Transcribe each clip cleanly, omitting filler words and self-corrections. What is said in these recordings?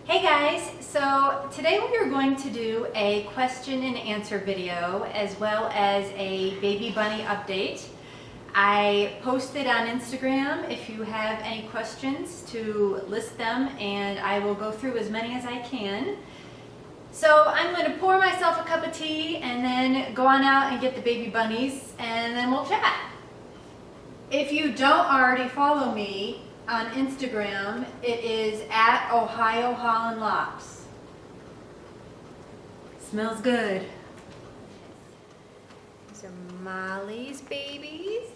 Hey guys, so today we are going to do a question and answer video as well as a baby bunny update. I posted on Instagram if you have any questions to list them, and I will go through as many as I can. So I'm going to pour myself a cup of tea and then go on out and get the baby bunnies, and then we'll chat. If you don't already follow me on Instagram, it is at Ohio Holland Lops. Smells good. These are Molly's babies.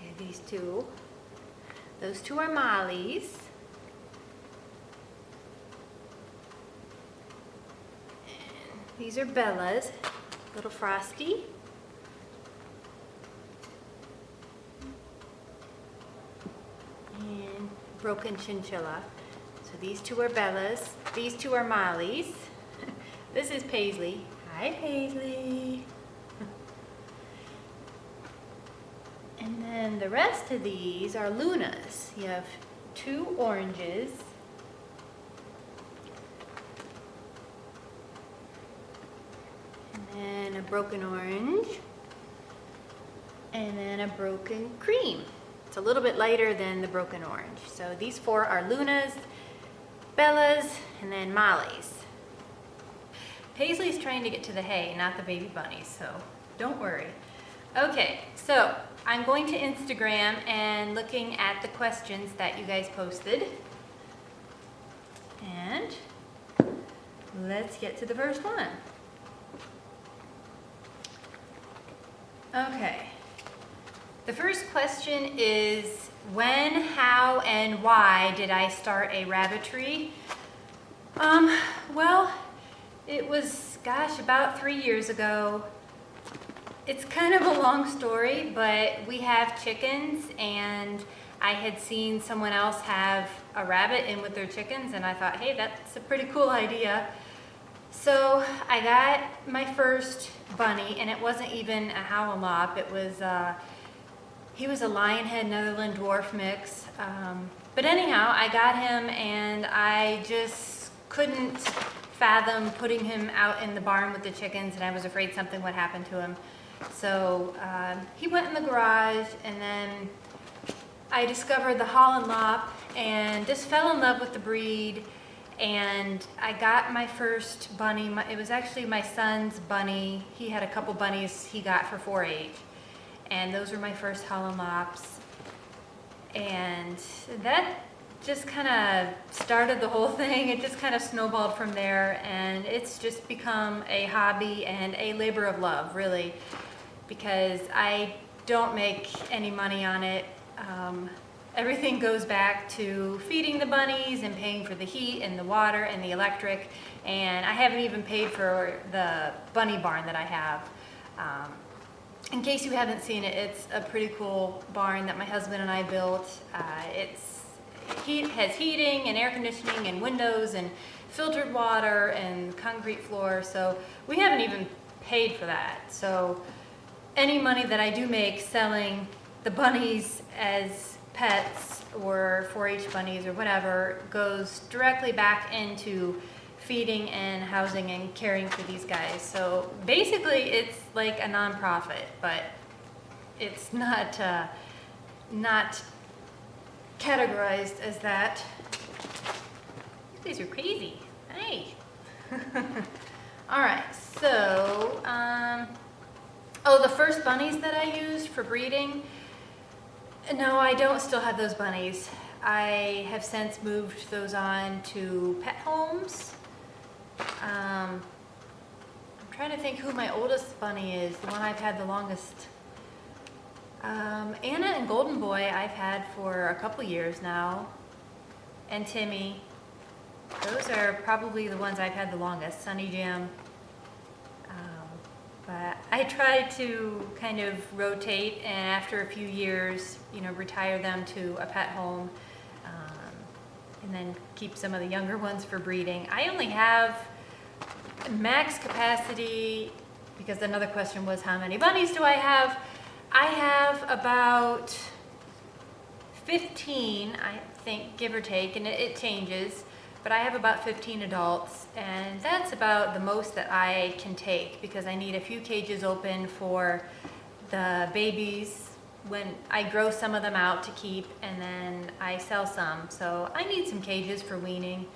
Here, these two. Those two are Molly's. And these are Bella's. Little Frosty. And broken chinchilla. So these two are Bella's. These two are Molly's. This is Paisley. Hi, Paisley. And then the rest of these are Luna's. You have two oranges. And then a broken orange. And then a broken cream. It's a little bit lighter than the broken orange. So these four are Luna's, Bella's, and then Molly's. Paisley's trying to get to the hay, not the baby bunnies, so don't worry. Okay, so I'm going to Instagram and looking at the questions that you guys posted. And let's get to the first one. Okay. The first question is, when, how, and why did I start a rabbitry? Well, it was, about 3 years ago. It's kind of a long story, but we have chickens, and I had seen someone else have a rabbit in with their chickens, and I thought, hey, that's a pretty cool idea. So I got my first bunny, and it wasn't even a Holland Lop. It was he was a Lionhead Netherland dwarf mix. But anyhow, I got him, and I just couldn't fathom putting him out in the barn with the chickens, and I was afraid something would happen to him. So he went in the garage, and then I discovered the Holland Lop and just fell in love with the breed. And I got my first bunny. It was actually my son's bunny. He had a couple bunnies he got for 4-H. And those were my first Holland Lops. And that just kind of started the whole thing. It just kind of snowballed from there. And it's just become a hobby and a labor of love, really. Because I don't make any money on it. Everything goes back to feeding the bunnies and paying for the heat and the water and the electric. And I haven't even paid for the bunny barn that I have. In case you haven't seen it, it's a pretty cool barn that my husband and I built. It has heating and air conditioning and windows and filtered water and concrete floor. So we haven't even paid for that. So any money that I do make selling the bunnies as pets or 4-H bunnies or whatever goes directly back into feeding and housing and caring for these guys. So basically it's like a nonprofit, but it's not categorized as that. These are crazy. Hey. All right, so the first bunnies that I used for breeding, no, I don't still have those bunnies. I have since moved those on to pet homes. I'm trying to think who my oldest bunny is, the one I've had the longest. Anna and Golden Boy I've had for a couple years now, and Timmy. Those are probably the ones I've had the longest, Sunny Jam. But I tried to kind of rotate, and after a few years, retire them to a pet home, and then keep some of the younger ones for breeding. I only have max capacity, because another question was how many bunnies do I have? I have about 15, I think, give or take, and it changes, but I have about 15 adults, and that's about the most that I can take because I need a few cages open for the babies when I grow some of them out to keep, and then I sell some. So I need some cages for weaning.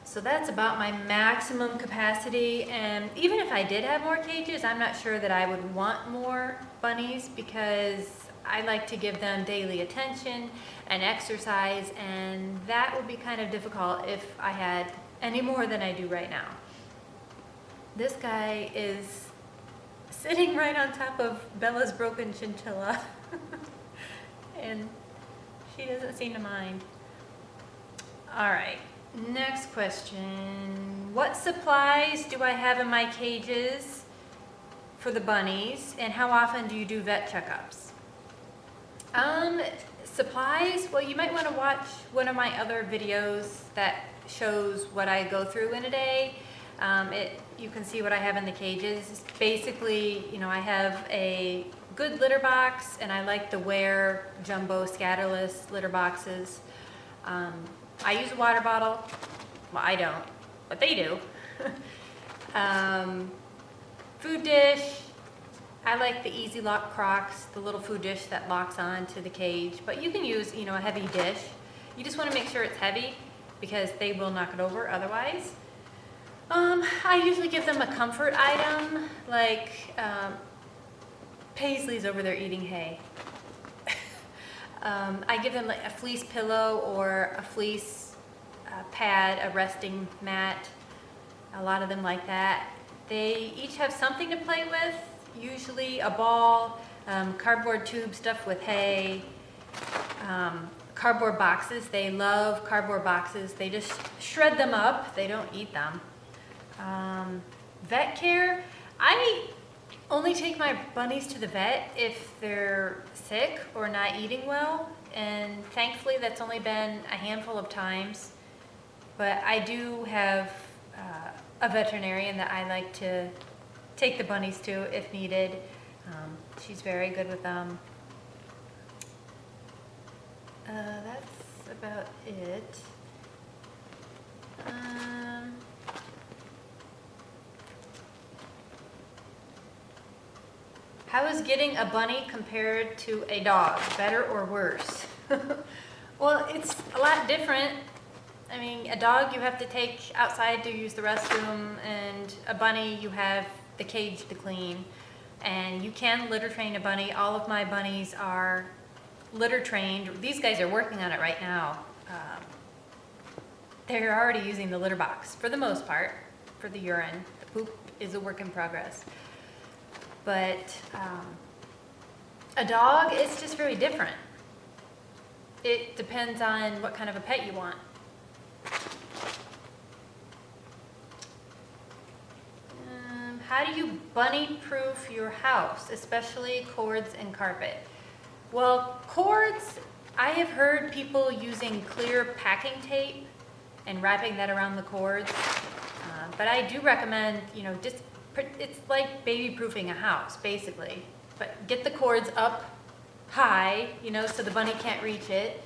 So that's about my maximum capacity, and even if I did have more cages, I'm not sure that I would want more bunnies because I like to give them daily attention and exercise, and that would be kind of difficult if I had any more than I do right now. This guy is sitting right on top of Bella's broken chinchilla and she doesn't seem to mind. All right, next question. What supplies do I have in my cages for the bunnies, and how often do you do vet checkups? Supplies, well, you might want to watch one of my other videos that shows what I go through in a day. You can see what I have in the cages. Basically, I have a good litter box, and I like the Ware jumbo scatterless litter boxes. I use a water bottle. Well, I don't, but they do. Food dish. I like the Easy Lock Crocs, the little food dish that locks on to the cage, but you can use, a heavy dish. You just want to make sure it's heavy because they will knock it over otherwise. I usually give them a comfort item, like Paisley's over there eating hay. I give them like a fleece pillow or a fleece pad, a resting mat. A lot of them like that. They each have something to play with, usually a ball, cardboard tube stuffed with hay, cardboard boxes. They love cardboard boxes. They just shred them up. They don't eat them. Vet care, I only take my bunnies to the vet if they're sick or not eating well, and thankfully that's only been a handful of times, but I do have a veterinarian that I like to take the bunnies to if needed. She's very good with them. That's about it. How is getting a bunny compared to a dog? Better or worse? Well, it's a lot different. I mean, a dog you have to take outside to use the restroom, and a bunny you have the cage to clean. And you can litter train a bunny. All of my bunnies are litter trained. These guys are working on it right now. They're already using the litter box for the most part, for the urine. The poop is a work in progress. But a dog is just very different. It depends on what kind of a pet you want. How do you bunny-proof your house, especially cords and carpet? Well, cords, I have heard people using clear packing tape and wrapping that around the cords. But I do recommend, it's like baby-proofing a house, basically. But get the cords up high, so the bunny can't reach it.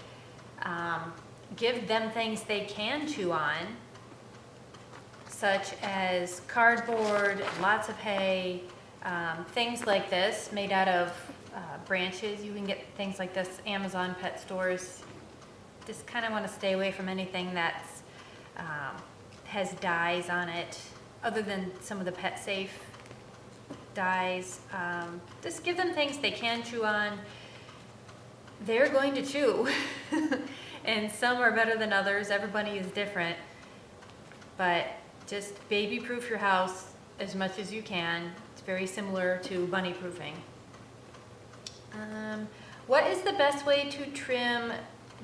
Give them things they can chew on, such as cardboard, lots of hay, things like this made out of branches. You can get things like this Amazon pet stores. Just kind of want to stay away from anything that's has dyes on it, other than some of the pet safe dyes. Just give them things they can chew on. They're going to chew. And some are better than others. Everybody is different. But just baby-proof your house as much as you can. It's very similar to bunny-proofing. What is the best way to trim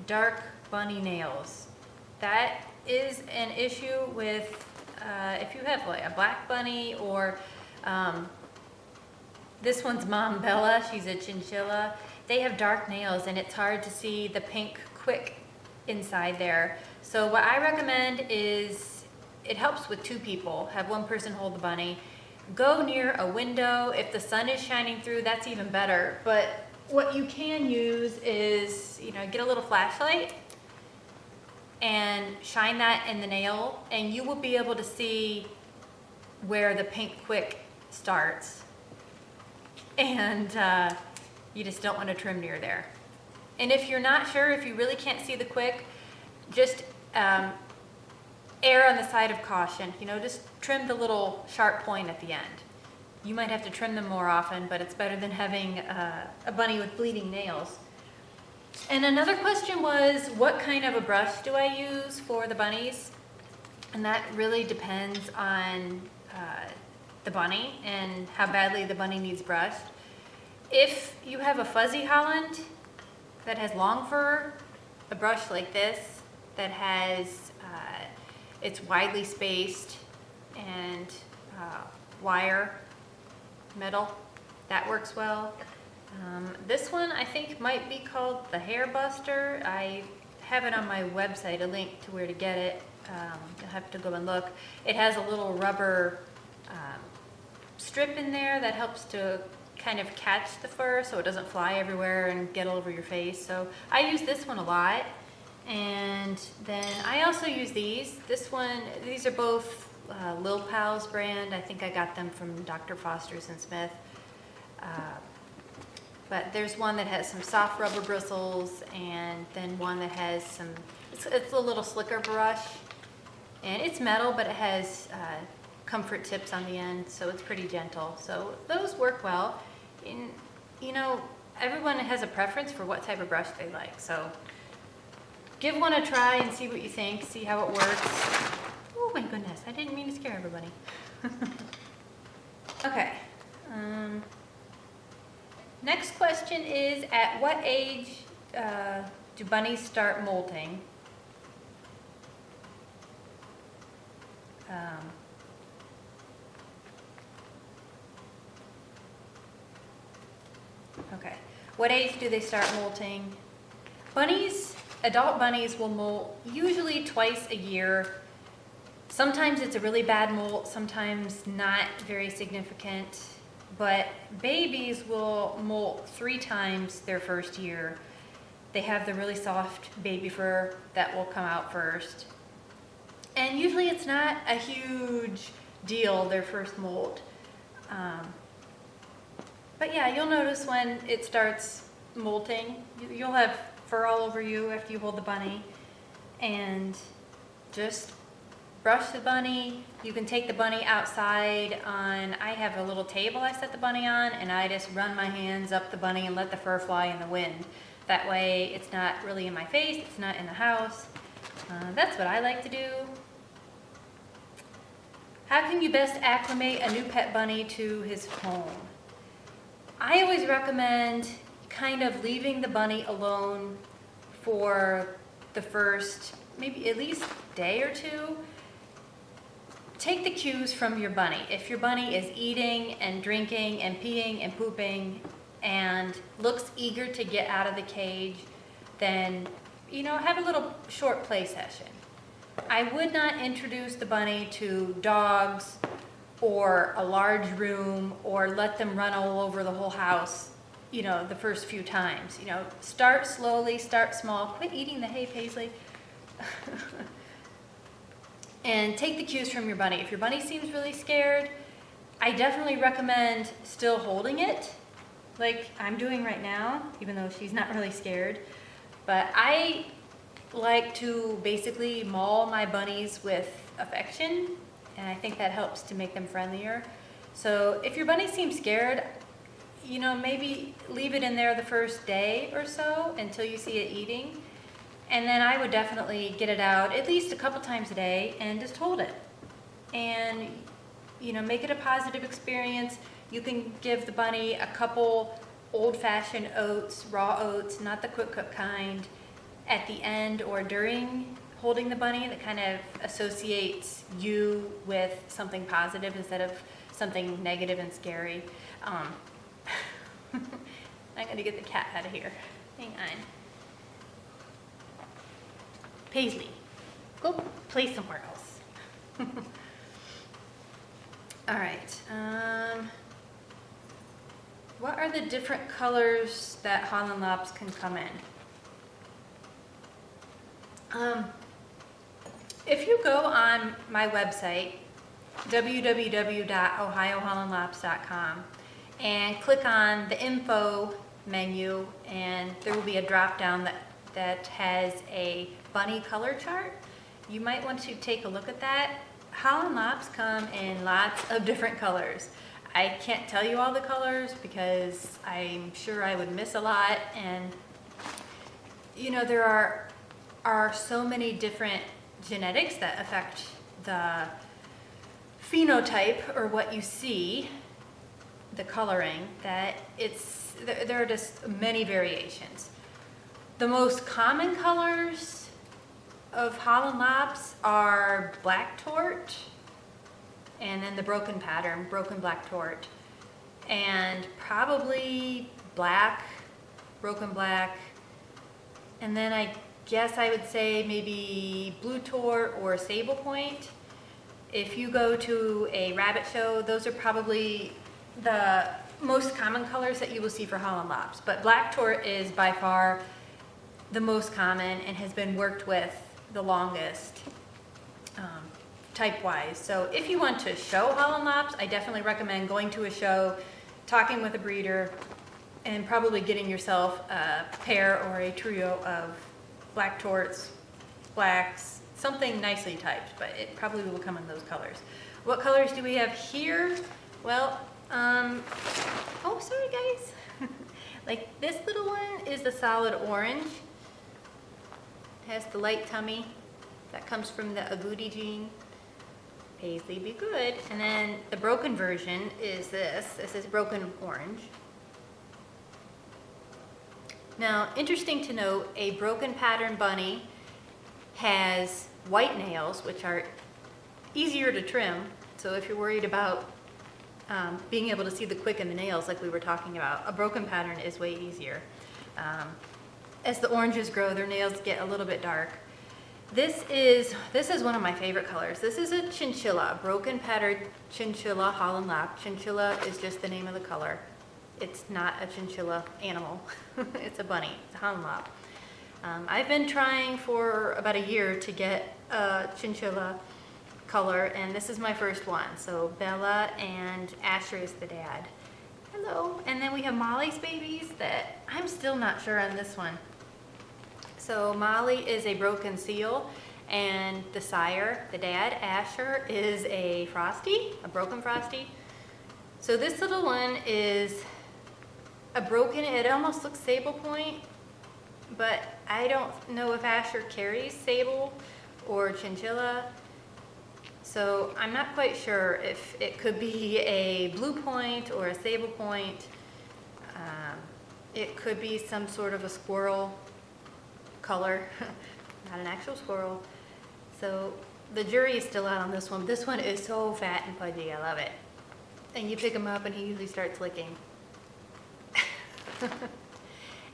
dark bunny nails? That is an issue with if you have like a black bunny, or this one's Mom Bella, she's a chinchilla. They have dark nails and it's hard to see the pink quick inside there. So what I recommend is, it helps with two people. Have one person hold the bunny. Go near a window. If the sun is shining through, that's even better. But what you can use is, get a little flashlight and shine that in the nail, and you will be able to see where the pink quick starts. And you just don't want to trim near there. And if you're not sure, if you really can't see the quick, just err on the side of caution. Just trim the little sharp point at the end. You might have to trim them more often, but it's better than having a bunny with bleeding nails. And another question was, what kind of a brush do I use for the bunnies? And that really depends on the bunny and how badly the bunny needs brushed. If you have a fuzzy Holland that has long fur, a brush like this that has, it's widely spaced and wire, metal, that works well. This one I think might be called the Hair Buster. I have it on my website, a link to where to get it. You'll have to go and look. It has a little rubber strip in there that helps to kind of catch the fur so it doesn't fly everywhere and get all over your face. So I use this one a lot. And then I also use these. These are both Lil Pal's brand. I think I got them from Dr. Foster's and Smith. But there's one that has some soft rubber bristles, and then one that has some, it's a little slicker brush. And it's metal, but it has comfort tips on the end, so it's pretty gentle. So those work well. And, everyone has a preference for what type of brush they like. So give one a try and see what you think, see how it works. Oh my goodness, I didn't mean to scare everybody. Okay. Next question is, at what age do bunnies start molting? Okay. What age do they start molting? Adult bunnies will molt usually twice a year. Sometimes it's a really bad molt, sometimes not very significant. But babies will molt 3 times their first year. They have the really soft baby fur that will come out first. And usually it's not a huge deal, their first molt. But yeah, you'll notice when it starts molting, you'll have fur all over you after you hold the bunny. And just brush the bunny. You can take the bunny outside I have a little table I set the bunny on, and I just run my hands up the bunny and let the fur fly in the wind. That way it's not really in my face, it's not in the house. That's what I like to do. How can you best acclimate a new pet bunny to his home? I always recommend kind of leaving the bunny alone for the first, maybe at least day or two. Take the cues from your bunny. If your bunny is eating and drinking and peeing and pooping and looks eager to get out of the cage, then, have a little short play session. I would not introduce the bunny to dogs or a large room or let them run all over the whole house, the first few times. Start slowly, start small. Quit eating the hay, Paisley. And take the cues from your bunny. If your bunny seems really scared, I definitely recommend still holding it, like I'm doing right now, even though she's not really scared. But I like to basically maul my bunnies with affection, and I think that helps to make them friendlier. So if your bunny seems scared, maybe leave it in there the first day or so until you see it eating. And then I would definitely get it out at least a couple times a day and just hold it. And, make it a positive experience. You can give the bunny a couple old-fashioned oats, raw oats, not the quick cook kind, at the end or during holding the bunny that kind of associates you with something positive instead of something negative and scary. I'm going to get the cat out of here. Hang on. Paisley, go play somewhere else. All right. what are the different colors that Holland Lops can come in? If you go on my website, www.ohiohollandlops.com, and click on the info menu, and there will be a drop down that has a bunny color chart. You might want to take a look at that. Holland Lops come in lots of different colors. I can't tell you all the colors because I'm sure I would miss a lot, and you know, there are so many different genetics that affect the phenotype, or what you see, the coloring, that there are just many variations. The most common colors of Holland Lops are black tort, and then the broken pattern, broken black tort, and probably black, broken black, and then I guess I would say maybe blue tort or sable point. If you go to a rabbit show, those are probably the most common colors that you will see for Holland Lops. But black tort is by far the most common and has been worked with the longest type-wise. So if you want to show Holland Lops, I definitely recommend going to a show, talking with a breeder, and probably getting yourself a pair or a trio of black torts, blacks, something nicely typed, but it probably will come in those colors. What colors do we have here? Well, oh, sorry guys. Like this little one is the solid orange. It has the light tummy. That comes from the agouti gene. Paisley be good. And then the broken version is this. This is broken orange. Now, interesting to note, a broken pattern bunny has white nails, which are easier to trim. So if you're worried about being able to see the quick in the nails like we were talking about, a broken pattern is way easier. As the oranges grow, their nails get a little bit dark. This is one of my favorite colors. This is a chinchilla, broken pattern chinchilla Holland Lop. Chinchilla is just the name of the color. It's not a chinchilla animal. It's a bunny. It's a Holland Lop. I've been trying for about a year to get a chinchilla color, and this is my first one. So Bella and Asher is the dad. Hello. And then we have Molly's babies that I'm still not sure on this one. So Molly is a broken seal, and the sire, the dad, Asher, is a frosty, a broken frosty. So this little one is a broken, it almost looks sable point, but I don't know if Asher carries sable or chinchilla. So I'm not quite sure if it could be a blue point or a sable point. It could be some sort of a squirrel color, not an actual squirrel. So the jury is still out on this one. This one is so fat and pudgy, I love it. And you pick him up and he usually starts licking.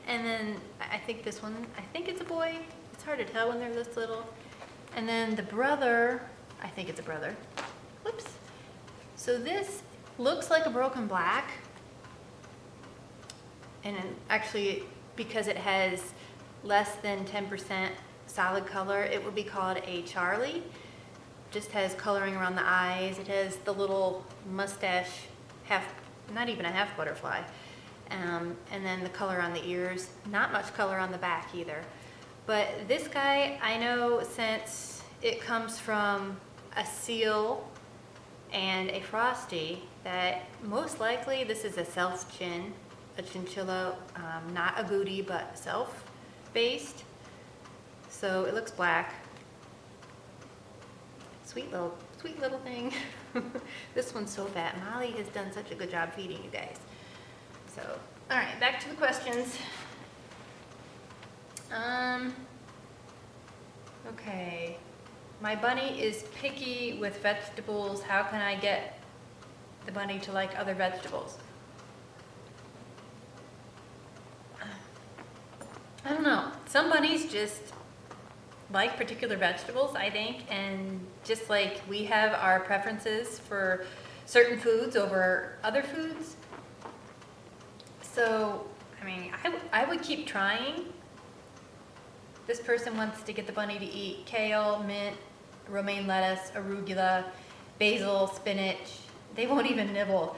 And then I think this one, I think it's a boy. It's hard to tell when they're this little. And then the brother, I think it's a brother. Whoops. So this looks like a broken black. And actually, because it has less than 10% solid color, it would be called a Charlie. Just has coloring around the eyes. It has the little mustache, not even a half butterfly. And then the color on the ears. Not much color on the back either. But this guy, I know since it comes from a seal and a frosty, that most likely this is a self-chin, a chinchilla, not agouti, but self-based. So it looks black. Sweet little thing. This one's so fat. Molly has done such a good job feeding you guys. So, all right, back to the questions. Okay. My bunny is picky with vegetables. How can I get the bunny to like other vegetables? I don't know. Some bunnies just like particular vegetables, I think, and just like we have our preferences for certain foods over other foods, So, I mean, I would keep trying. This person wants to get the bunny to eat kale, mint, romaine lettuce, arugula, basil, spinach. They won't even nibble.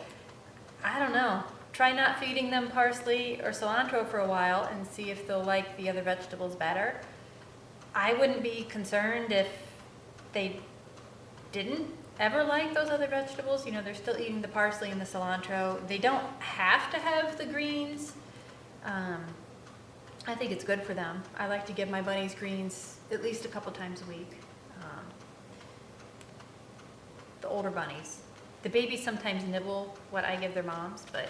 I don't know. Try not feeding them parsley or cilantro for a while and see if they'll like the other vegetables better. I wouldn't be concerned if they didn't ever like those other vegetables. You know, they're still eating the parsley and the cilantro. They don't have to have the greens. I think it's good for them. I like to give my bunnies greens at least a couple times a week. The older bunnies. The babies sometimes nibble what I give their moms, but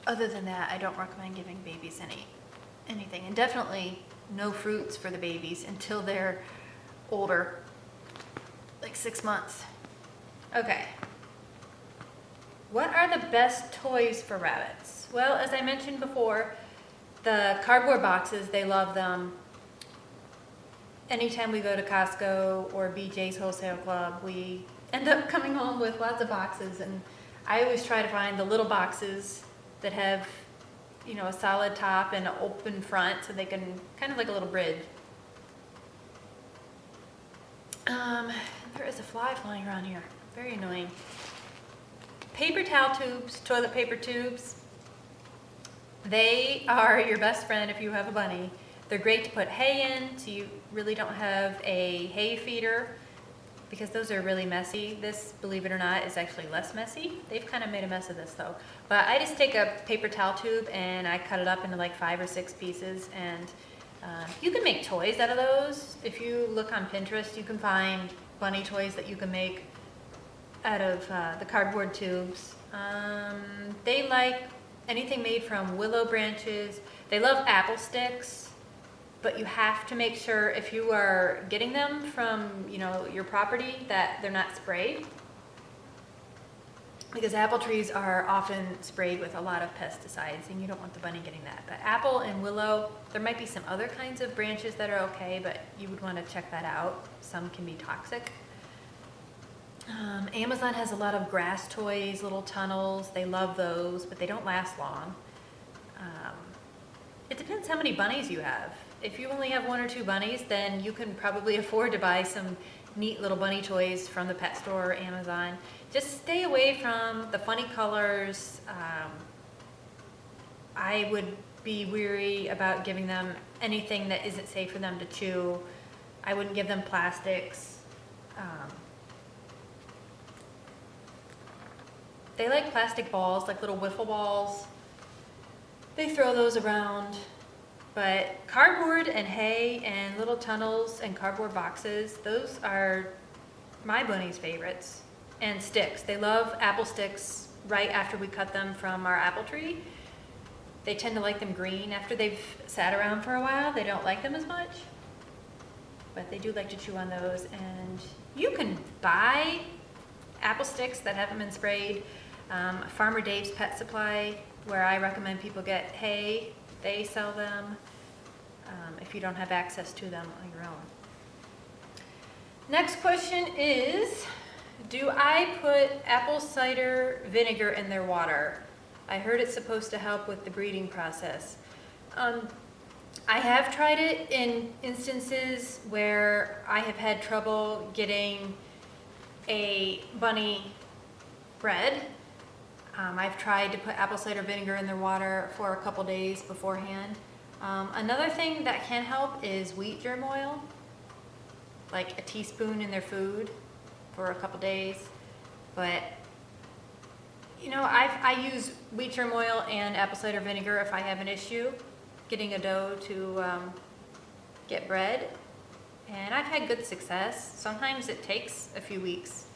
other than that, I don't recommend giving babies anything. And definitely no fruits for the babies until they're older, like 6 months. Okay. What are the best toys for rabbits? Well, as I mentioned before, the cardboard boxes, they love them. Anytime we go to Costco or BJ's Wholesale Club, we end up coming home with lots of boxes, and I always try to find the little boxes that have, you know, a solid top and an open front so they can, kind of like a little bridge. There is a fly flying around here. Very annoying. Paper towel tubes, toilet paper tubes. They are your best friend if you have a bunny. They're great to put hay in, so you really don't have a hay feeder, because those are really messy. This, believe it or not, is actually less messy. They've kind of made a mess of this though. But I just take a paper towel tube and I cut it up into like 5 or 6 pieces, and you can make toys out of those. If you look on Pinterest, you can find bunny toys that you can make out of the cardboard tubes. They like anything made from willow branches. They love apple sticks, but you have to make sure if you are getting them from, you know, your property that they're not sprayed, because apple trees are often sprayed with a lot of pesticides and you don't want the bunny getting that. But apple and willow, there might be some other kinds of branches that are okay, but you would want to check that out. Some can be toxic. Amazon has a lot of grass toys, little tunnels. They love those, but they don't last long. It depends how many bunnies you have. If you only have 1 or 2 bunnies, then you can probably afford to buy some neat little bunny toys from the pet store or Amazon. Just stay away from the funny colors. I would be weary about giving them anything that isn't safe for them to chew. I wouldn't give them plastics. They like plastic balls, like little wiffle balls. They throw those around. But cardboard and hay and little tunnels and cardboard boxes, those are my bunnies' favorites. And sticks. They love apple sticks right after we cut them from our apple tree. They tend to like them green. After they've sat around for a while, they don't like them as much. But they do like to chew on those. And you can buy apple sticks that haven't been sprayed. Farmer Dave's Pet Supply, where I recommend people get hay, they sell them if you don't have access to them on your own. Next question is, do I put apple cider vinegar in their water? I heard it's supposed to help with the breeding process. I have tried it in instances where I have had trouble getting a bunny bred. I've tried to put apple cider vinegar in their water for a couple days beforehand. Another thing that can help is wheat germ oil, like a teaspoon in their food for a couple days. But, you know, I use wheat germ oil and apple cider vinegar if I have an issue getting a doe to get bred. And I've had good success. Sometimes it takes a few weeks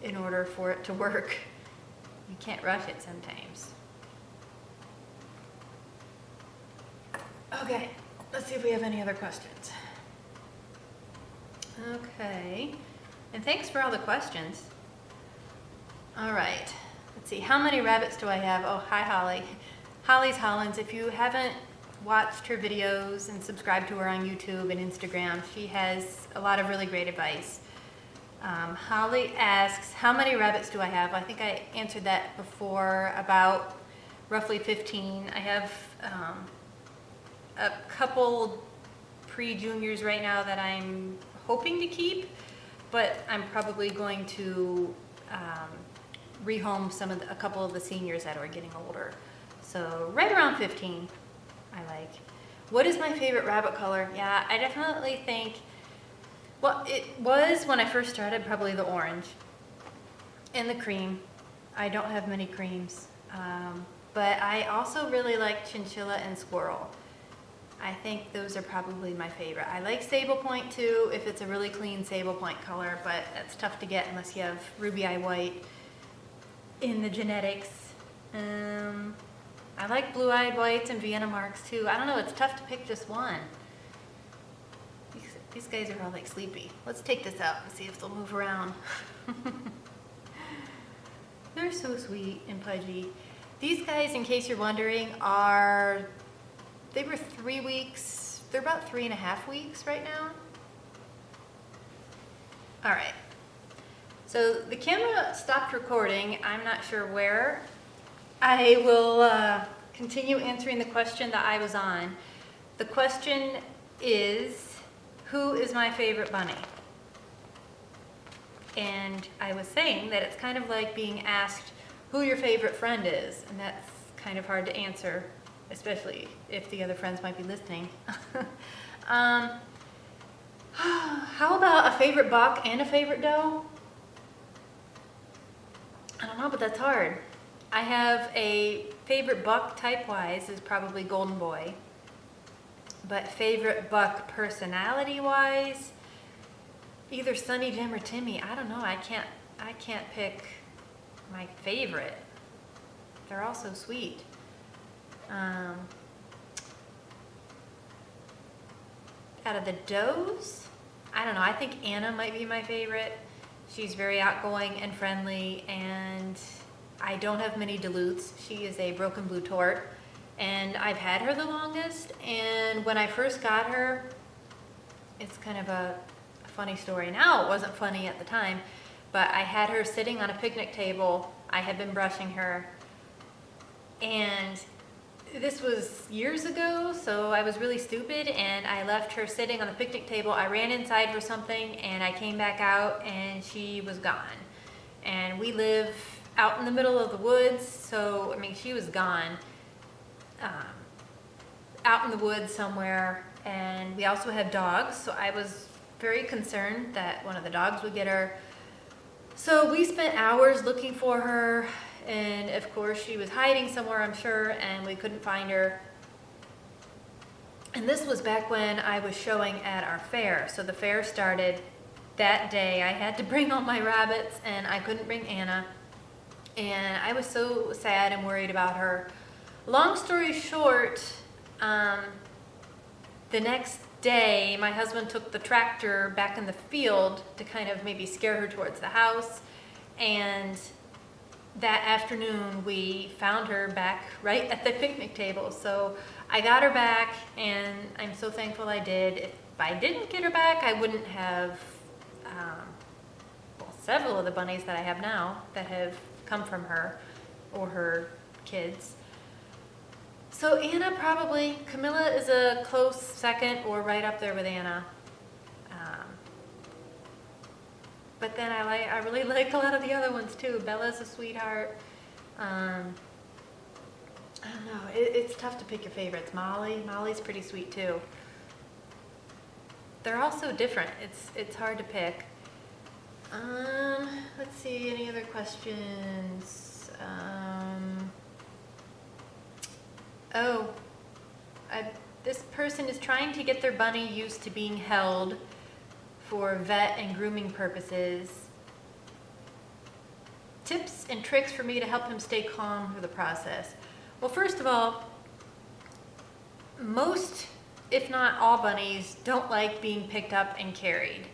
in order for it to work. You can't rush it sometimes. Okay, let's see if we have any other questions. Okay, and thanks for all the questions. All right, let's see, how many rabbits do I have? Oh, hi Holly. Holly's Hollands. If you haven't watched her videos and subscribed to her on YouTube and Instagram, she has a lot of really great advice. Holly asks, how many rabbits do I have? I think I answered that before about roughly 15. I have a couple pre-juniors right now that I'm hoping to keep, but I'm probably going to rehome a couple of the seniors that are getting older. So right around 15, I like. What is my favorite rabbit color? Yeah, I definitely think, well, it was when I first started probably the orange and the cream. I don't have many creams, but I also really like chinchilla and squirrel. I think those are probably my favorite. I like sable point too, if it's a really clean sable point color, but that's tough to get unless you have ruby eye white in the genetics. I like blue-eyed whites and Vienna marks too. I don't know, it's tough to pick just one. These guys are all like sleepy. Let's take this out and see if they'll move around. They're so sweet and pudgy. These guys, in case you're wondering, they were 3 weeks, they're about 3.5 weeks right now. All right, so the camera stopped recording. I'm not sure where. I will continue answering the question that I was on. The question is, who is my favorite bunny? And I was saying that it's kind of like being asked who your favorite friend is, and that's kind of hard to answer, especially if the other friends might be listening. How about a favorite buck and a favorite doe? I don't know, but that's hard. I have a favorite buck type-wise is probably Golden Boy, but favorite buck personality-wise, either Sunny Jim or Timmy. I don't know. I can't pick my favorite. They're all so sweet. Out of the does, I don't know. I think Anna might be my favorite. She's very outgoing and friendly, and I don't have many Duluths. She is a broken blue tort, and I've had her the longest. And when I first got her, it's kind of a funny story now. It wasn't funny at the time, but I had her sitting on a picnic table. I had been brushing her, and this was years ago, so I was really stupid, and I left her sitting on the picnic table. I ran inside for something, and I came back out, and she was gone. And we live out in the middle of the woods, so, I mean, she was gone. Out in the woods somewhere, and we also have dogs, so I was very concerned that one of the dogs would get her. So we spent hours looking for her, and of course she was hiding somewhere, I'm sure, and we couldn't find her. And this was back when I was showing at our fair. So the fair started that day. I had to bring all my rabbits, and I couldn't bring Anna. And I was so sad and worried about her. Long story short, the next day, my husband took the tractor back in the field to kind of maybe scare her towards the house. And that afternoon, we found her back right at the picnic table. So I got her back, and I'm so thankful I did. If I didn't get her back, I wouldn't have several of the bunnies that I have now that have come from her or her kids. So Anna probably, Camilla is a close second or right up there with Anna. But then I really like a lot of the other ones too. Bella's a sweetheart. I don't know, it's tough to pick your favorites. Molly's pretty sweet too. They're all so different. It's hard to pick. Let's see, any other questions? This person is trying to get their bunny used to being held for vet and grooming purposes. Tips and tricks for me to help him stay calm through the process. Well, first of all, most, if not all bunnies, don't like being picked up and carried.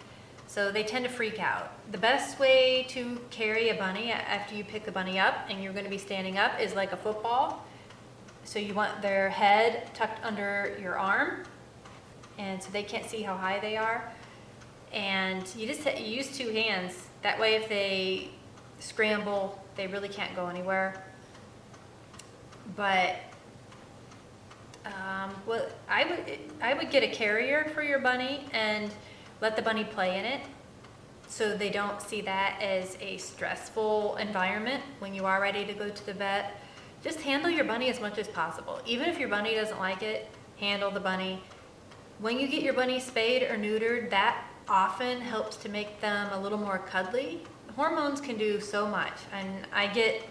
So they tend to freak out. The best way to carry a bunny after you pick the bunny up and you're going to be standing up is like a football. So you want their head tucked under your arm, and so they can't see how high they are. And you just use two hands. That way if they scramble, they really can't go anywhere. But well, I would get a carrier for your bunny and let the bunny play in it, so they don't see that as a stressful environment when you are ready to go to the vet. Just handle your bunny as much as possible. Even if your bunny doesn't like it, handle the bunny. When you get your bunny spayed or neutered, that often helps to make them a little more cuddly. Hormones can do so much, and I get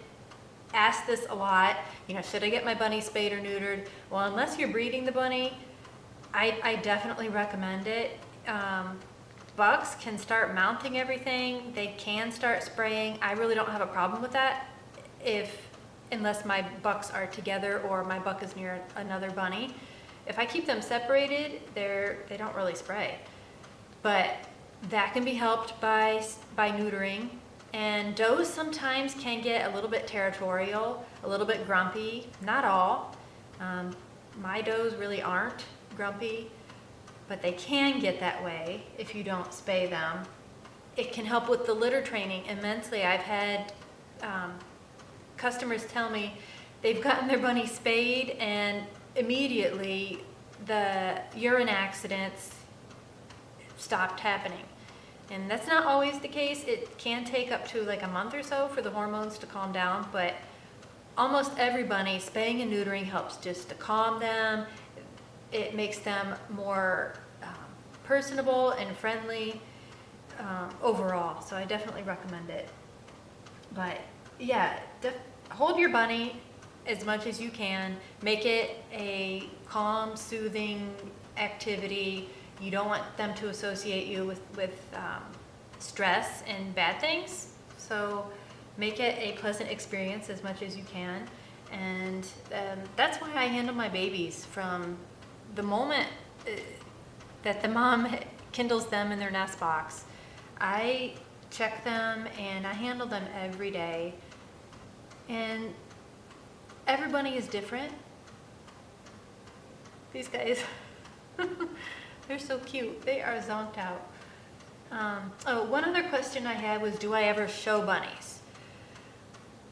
asked this a lot, should I get my bunny spayed or neutered? Well, unless you're breeding the bunny, I definitely recommend it. Bucks can start mounting everything. They can start spraying. I really don't have a problem with that unless my bucks are together or my buck is near another bunny. If I keep them separated, they don't really spray. But that can be helped by neutering. And does sometimes can get a little bit territorial, a little bit grumpy. Not all. My does really aren't grumpy, but they can get that way if you don't spay them. It can help with the litter training immensely. I've had customers tell me they've gotten their bunny spayed and immediately the urine accidents stopped happening. And that's not always the case. It can take up to like a month or so for the hormones to calm down, but almost every bunny, spaying and neutering helps just to calm them. It makes them more personable and friendly overall, so I definitely recommend it. But yeah, hold your bunny as much as you can. Make it a calm, soothing activity. You don't want them to associate you with stress and bad things. So make it a pleasant experience as much as you can. And that's why I handle my babies from the moment that the mom kindles them in their nest box. I check them and I handle them every day. And every bunny is different. These guys, they're so cute. They are zonked out. One other question I had was, do I ever show bunnies?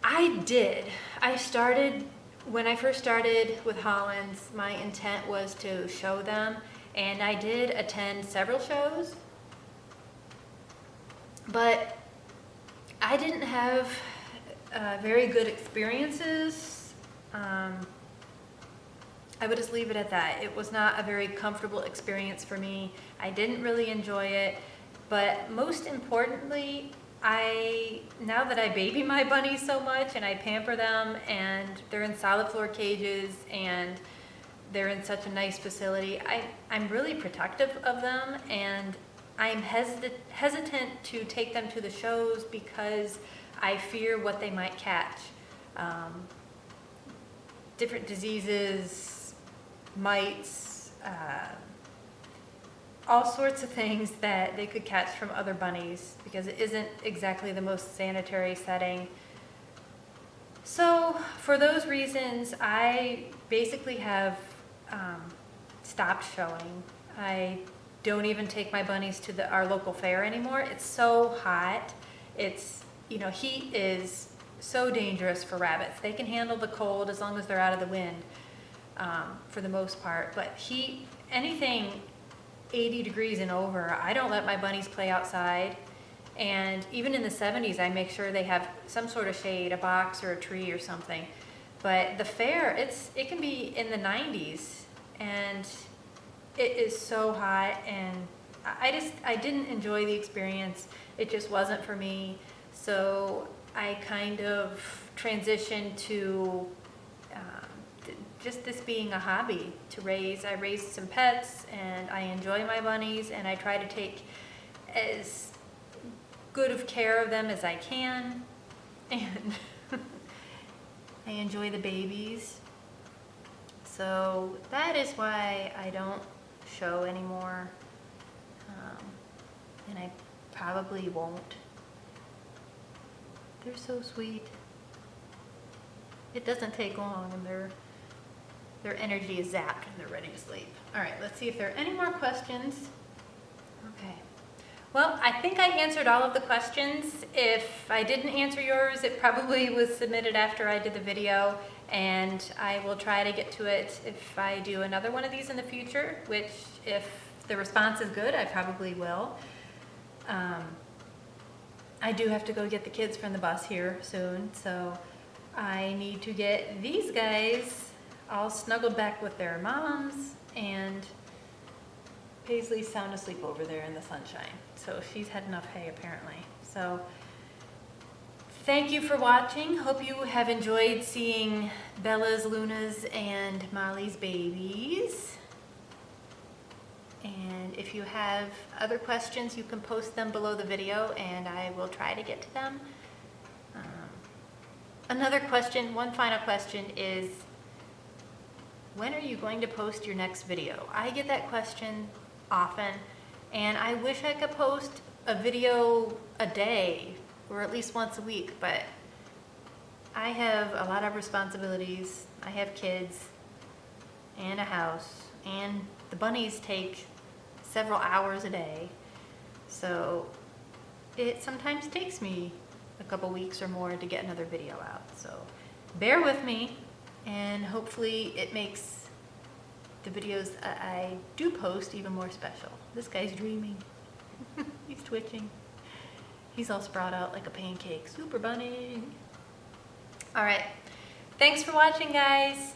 I did. When I first started with Hollands, my intent was to show them, and I did attend several shows, but I didn't have very good experiences. I would just leave it at that. It was not a very comfortable experience for me. I didn't really enjoy it, but most importantly, now that I baby my bunnies so much and I pamper them and they're in solid floor cages and they're in such a nice facility, I'm really protective of them, and I'm hesitant to take them to the shows because I fear what they might catch. Different diseases, mites, all sorts of things that they could catch from other bunnies, because it isn't exactly the most sanitary setting. So for those reasons, I basically have stopped showing. I don't even take my bunnies to our local fair anymore. It's so hot. Heat is so dangerous for rabbits. They can handle the cold as long as they're out of the wind, for the most part. But heat, anything 80 degrees and over, I don't let my bunnies play outside. And even in the 70s, I make sure they have some sort of shade, a box or a tree or something. But the fair, it can be in the 90s, and it is so hot, and I didn't enjoy the experience. It just wasn't for me. So I kind of transitioned to just this being a hobby to raise. I raised some pets, and I enjoy my bunnies, and I try to take as good of care of them as I can, and I enjoy the babies. So that is why I don't show anymore, and I probably won't. They're so sweet. It doesn't take long, and their energy is zapped and they're ready to sleep. All right, let's see if there are any more questions. Okay. Well, I think I answered all of the questions. If I didn't answer yours, it probably was submitted after I did the video, and I will try to get to it if I do another one of these in the future, which if the response is good, I probably will. I do have to go get the kids from the bus here soon, so I need to get these guys all snuggled back with their moms, and Paisley's sound asleep over there in the sunshine, so she's had enough hay apparently. So thank you for watching. Hope you have enjoyed seeing Bella's, Luna's, and Molly's babies. And if you have other questions, you can post them below the video and I will try to get to them. Another question, one final question is, when are you going to post your next video? I get that question often, and I wish I could post a video a day or at least once a week, but I have a lot of responsibilities. I have kids and a house, and the bunnies take several hours a day, so it sometimes takes me a couple weeks or more to get another video out. So bear with me, and hopefully it makes the videos I do post even more special. This guy's dreaming. He's twitching. He's all sprawled out like a pancake. Super bunny. All right. Thanks for watching, guys.